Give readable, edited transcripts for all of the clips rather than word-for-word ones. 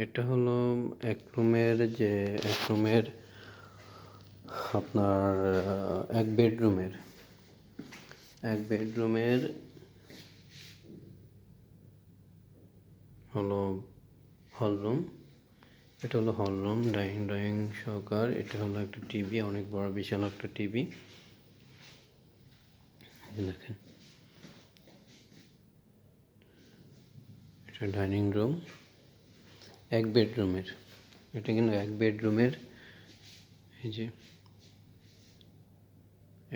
এটা হলো এক রুমের আপনার এক বেডরুমের হলো হল রুম। এটা হলো হল রুম, ডাইনিং সহকার। এটা হলো একটা টিভি, অনেক বড় বিশাল একটা টিভি। দেখেন, এটা ডাইনিং রুম এক বেডরুমের। এটা কিন্তু এক বেডরুমের, এই যে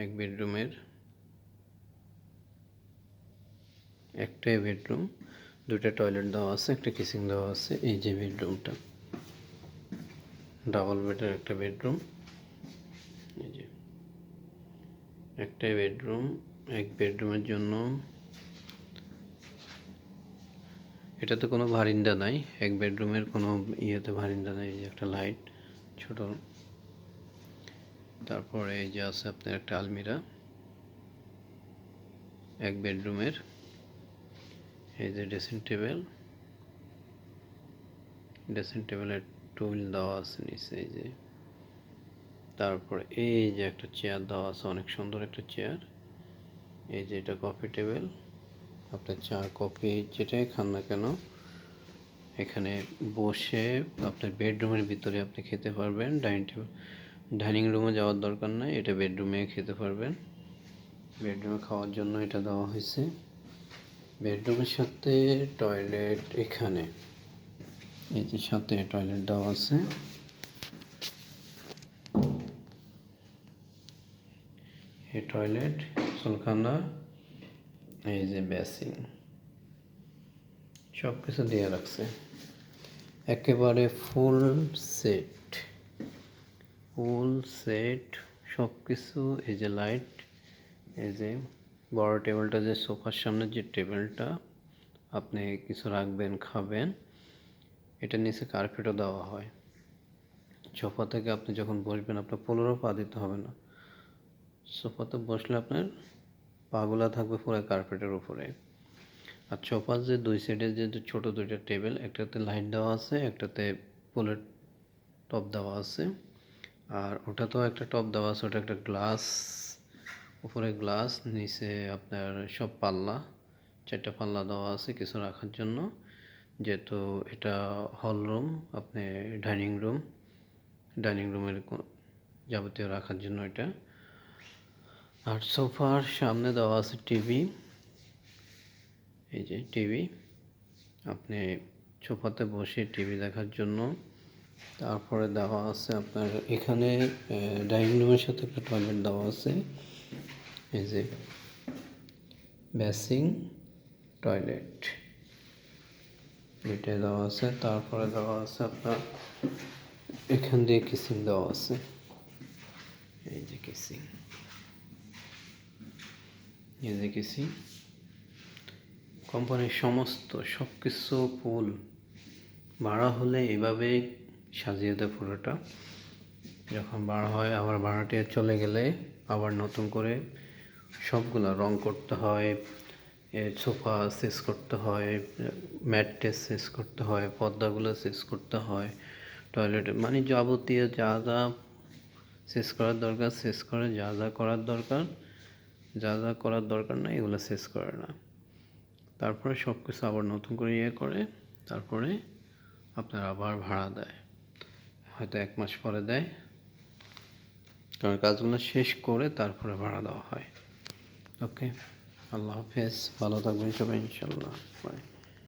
এক বেডরুমের একটাই বেডরুম, দুটা টয়লেট দেওয়া আছে, একটা কিচেন দেওয়া আছে। এই যে বেডরুমটা, ডাবল বেডের একটা বেডরুম। এই যে একটাই বেডরুম, এক বেডরুমের জন্য। এটাতে কোনো বারিন্দা নাই, এক বেডরুমের কোনো ইয়েতে বারিন্দা নাই। এই যে একটা লাইট ছোট। তারপরে এই যে আছে আপনার একটা আলমিরা এক বেডরুমের। এই যে ড্রেসিং টেবিলের টুল দেওয়া আছে নিচে। এই যে তারপরে এই যে একটা চেয়ার দেওয়া আছে, অনেক সুন্দর একটা চেয়ার। এই যে এটা কফি টেবিল, আপনার চা কফি যেটাই খান না কেন এখানে বসে আপনার বেডরুমের ভিতরে আপনি খেতে পারবেন। ডাইনিং রুমে যাওয়ার দরকার নাই, এটা বেডরুমে খেতে পারবেন। বেডরুমে খাওয়ার জন্য এটা দেওয়া হয়েছে। বেডরুমের সাথে টয়লেট এখানে, এই যে সাথে টয়লেট দেওয়া আছে। এই টয়লেট, গোসলখানা, এই যে বেসিন, সব কিছু দিয়ে রাখছে একেবারে ফুল সেট সব কিছু। এই যে লাইট, এই যে বড় টেবিলটা, যে সোফার সামনে যে টেবিলটা আপনি কিছু রাখবেন, খাবেন, এটা নিচে কার্পেটও দেওয়া হয়। সোফা থেকে আপনি যখন বসবেন আপনার 15 পা দিতে হবে না। সোফাতে বসলে আপনার পাগুলা থাকবে পুরো কার্পেটের উপরে। আর সোফার যে দুই সাইডে যে ছোট দুইটা টেবিল, একটাতে লাইট দেওয়া আছে, একটাতে ফুলের টপ দেওয়া আছে। আর ওটাতেও একটা টপ দেওয়া আছে, ওটা একটা গ্লাস, উপরে গ্লাস, নিচে আপনার সব পাল্লা, 4টা পাল্লা দেওয়া আছে কিছু রাখার জন্য। যেহেতু এটা হল রুম, আপনি ডাইনিং রুমের যাবতীয় রাখার জন্য এটা। আর সোফার সামনে দেওয়া আছে টিভি, এই যে টিভি, আপনি সোফাতে বসে টিভি দেখার জন্য। তারপরে দেওয়া আছে আপনার এখানে ডাইনিং রুমের সাথে একটা টয়লেট দেওয়া আছে। এই যে বেসিন, টয়লেট, দুইটাই দেওয়া আছে। তারপরে দেওয়া আছে আপনার এখান দিয়ে কিচেন দেওয়া আছে। এই যে কিচেন, কোম্পানির সমস্ত সব কিছু ফুল। ভাড়া হলে এভাবে সাজিয়ে দেয় পুরোটা। যখন ভাড়া হয়, আবার ভাড়াটি চলে গেলে আবার নতুন করে সবগুলো রং করতে হয়, সোফা চেঞ্জ করতে হয়, ম্যাট্রেস চেঞ্জ করতে হয়, পর্দাগুলো চেঞ্জ করতে হয়, টয়লেটে মানে যাবতীয় যা যা চেঞ্জ করার দরকার চেঞ্জ করে, যা যা করার দরকার না এগুলো চেঞ্জ করে না। তারপরে সব কিছু আবার নতুন করে করে তারপরে আপনার আবার ভাড়া দেয়, হয়তো 1 মাস পরে দেয়, কারণ কাজগুলো শেষ করে তারপরে ভাড়া দেওয়া হয়। ওকে, আল্লাহ হাফেজ, ভালো থাকবেন সবাই, ইনশাল্লাহ, বাই।